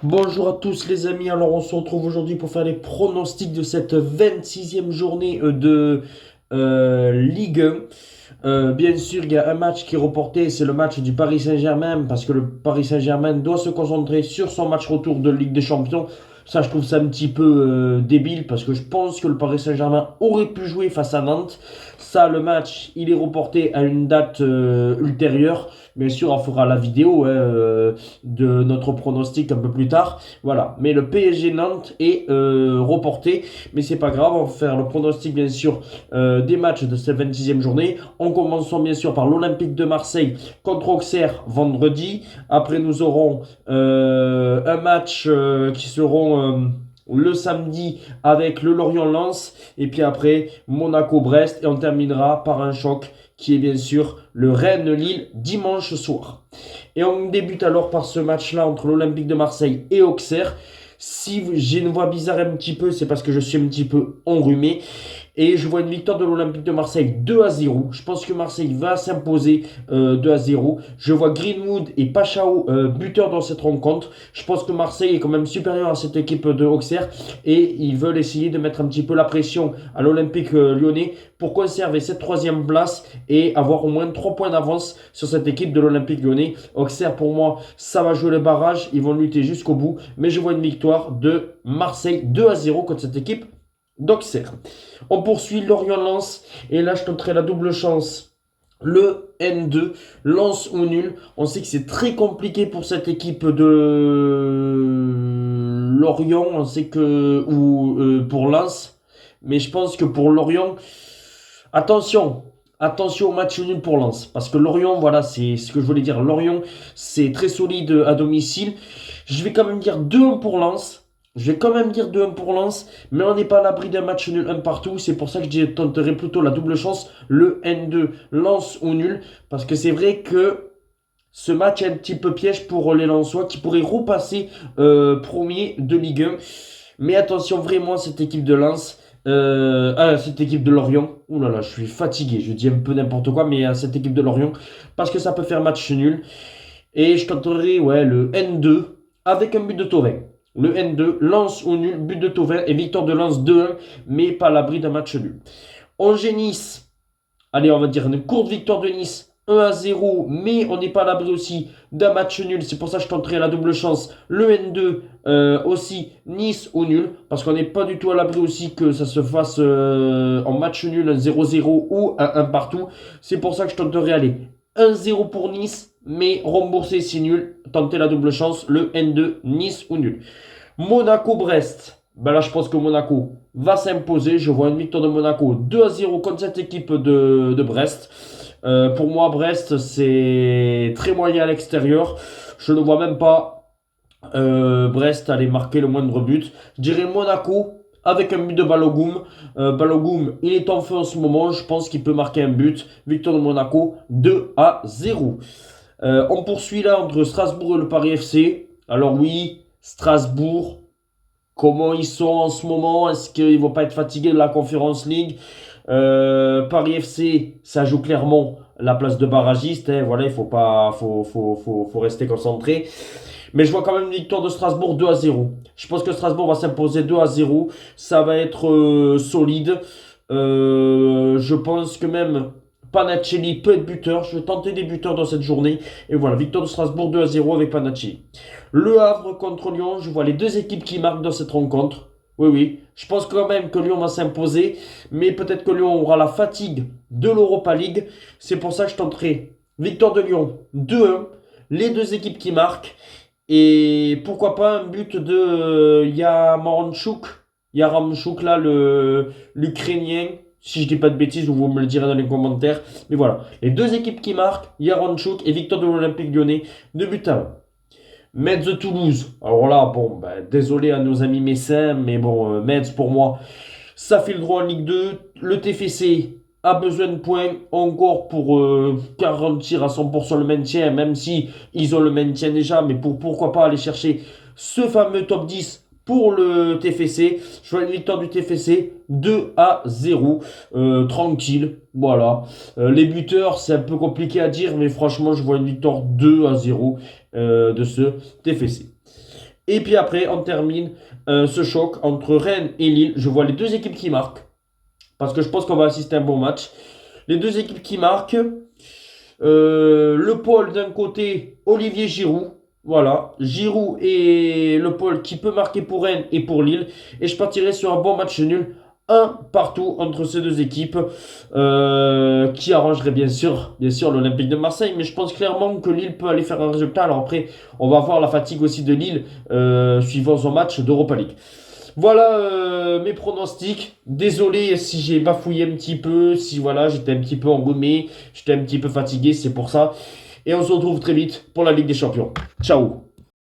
Bonjour à tous les amis, alors on se retrouve aujourd'hui pour faire les pronostics de cette 26e journée de Ligue 1. Bien sûr, il y a un match qui est reporté, c'est le match du Paris Saint-Germain, parce que le Paris Saint-Germain doit se concentrer sur son match retour de Ligue des Champions. Ça, je trouve ça un petit peu débile, parce que je pense que le Paris Saint-Germain aurait pu jouer face à Nantes. Ça, le match, il est reporté à une date ultérieure. Bien sûr, on fera la vidéo de notre pronostic un peu plus tard. Voilà. Mais le PSG Nantes est reporté. Mais c'est pas grave, on va faire le pronostic, bien sûr, des matchs de cette 26e journée. En commençant, bien sûr, par l'Olympique de Marseille contre Auxerre vendredi. Après, nous aurons un match qui seront le samedi avec le Lorient-Lens. Et puis après, Monaco-Brest. Et on terminera par un choc qui est bien sûr le Rennes-Lille dimanche soir. Et on débute alors par ce match-là entre l'Olympique de Marseille et Auxerre. Si j'ai une voix bizarre un petit peu, c'est parce que je suis un petit peu enrhumé. Et je vois une victoire de l'Olympique de Marseille 2-0. Je pense que Marseille va s'imposer 2-0. Je vois Greenwood et Pachao buteurs dans cette rencontre. Je pense que Marseille est quand même supérieur à cette équipe de Auxerre. Et ils veulent essayer de mettre un petit peu la pression à l'Olympique lyonnais pour conserver cette troisième place et avoir au moins 3 points d'avance sur cette équipe de l'Olympique lyonnais. Auxerre, pour moi, ça va jouer le barrage. Ils vont lutter jusqu'au bout. Mais je vois une victoire de Marseille 2-0 contre cette équipe d'Auxerre. On poursuit Lorient-Lens. Et là, je tenterai la double chance. Le N2, Lens ou nul. On sait que c'est très compliqué pour cette équipe de Lorient. On sait que. Ou pour Lens. Mais je pense que pour Lorient. Attention. Attention au match nul pour Lens. Parce que Lorient, voilà, c'est ce que je voulais dire. Lorient, c'est très solide à domicile. Je vais quand même dire 2-1 pour Lens. Je vais quand même dire 2-1 pour Lens, mais on n'est pas à l'abri d'un match nul un partout. C'est pour ça que je tenterai plutôt la double chance, le N2, Lens ou nul. Parce que c'est vrai que ce match est un petit peu piège pour les Lensois qui pourraient repasser premier de Ligue 1. Mais attention vraiment à cette équipe de Lens. Cette équipe de Lorient. Ouh là là, je suis fatigué. Je dis un peu n'importe quoi, mais à cette équipe de Lorient. Parce que ça peut faire match nul. Et je tenterai le N2 avec un but de Thauvin. Le N2, Lens ou nul, but de Thauvin et victoire de Lens 2-1, mais pas à l'abri d'un match nul. Angers-Nice, allez, on va dire une courte victoire de Nice, 1-0, mais on n'est pas à l'abri aussi d'un match nul. C'est pour ça que je tenterai la double chance. Le N2 aussi, Nice ou nul, parce qu'on n'est pas du tout à l'abri aussi que ça se fasse en match nul, un 0-0 ou un partout. C'est pour ça que je tenterai, allez, 1-0 pour Nice, mais remboursé si nul. Tentez la double chance, le N2, Nice ou nul. Monaco-Brest. Ben là, je pense que Monaco va s'imposer. Je vois une victoire de Monaco 2-0 contre cette équipe de Brest. Pour moi, Brest, c'est très moyen à l'extérieur. Je ne vois même pas Brest aller marquer le moindre but. Je dirais Monaco avec un but de Balogun. Balogun, il est en feu en ce moment. Je pense qu'il peut marquer un but. Victoire de Monaco 2-0. On poursuit là entre Strasbourg et le Paris FC. Alors oui, Strasbourg, comment ils sont en ce moment? Est-ce qu'ils ne vont pas être fatigués de la Conference League? Paris FC, ça joue clairement la place de barragiste. Voilà, il faut rester concentré. Mais je vois quand même une victoire de Strasbourg 2-0. Je pense que Strasbourg va s'imposer 2-0. Ça va être solide. Je pense que même Panachelli peut être buteur. Je vais tenter des buteurs dans cette journée. Et voilà, victoire de Strasbourg 2-0 avec Panachelli. Le Havre contre Lyon. Je vois les deux équipes qui marquent dans cette rencontre. Oui, oui. Je pense quand même que Lyon va s'imposer. Mais peut-être que Lyon aura la fatigue de l'Europa League. C'est pour ça que je tenterai victoire de Lyon 2-1. Les deux équipes qui marquent. Et pourquoi pas un but de Yaramchuk, là, l'Ukrainien. Si je dis pas de bêtises, vous me le direz dans les commentaires. Mais voilà, les deux équipes qui marquent, Yaramchuk et victoire de l'Olympique Lyonnais, 2 buts à 1. Metz Toulouse. Alors là, bon, désolé à nos amis messins, mais bon, Metz pour moi, ça fait le droit en Ligue 2. Le TFC a besoin de points encore pour garantir à 100% le maintien, même si ils ont le maintien déjà, mais pourquoi pas aller chercher ce fameux top 10 pour le TFC. Je vois une victoire du TFC 2-0, tranquille, voilà. Les buteurs, c'est un peu compliqué à dire, mais franchement, je vois une victoire 2-0 de ce TFC. Et puis après, on termine ce choc entre Rennes et Lille. Je vois les deux équipes qui marquent. Parce que je pense qu'on va assister à un bon match. Les deux équipes qui marquent. Le pôle d'un côté, Olivier Giroud. Voilà, Giroud et le pôle qui peut marquer pour Rennes et pour Lille. Et je partirai sur un bon match nul, un partout entre ces deux équipes, qui arrangerait bien sûr l'Olympique de Marseille. Mais je pense clairement que Lille peut aller faire un résultat. Alors après, on va voir la fatigue aussi de Lille, suivant son match d'Europa League. Voilà mes pronostics. Désolé si j'ai bafouillé un petit peu, si voilà, j'étais un petit peu engommé, j'étais un petit peu fatigué, c'est pour ça. Et on se retrouve très vite pour la Ligue des Champions. Ciao!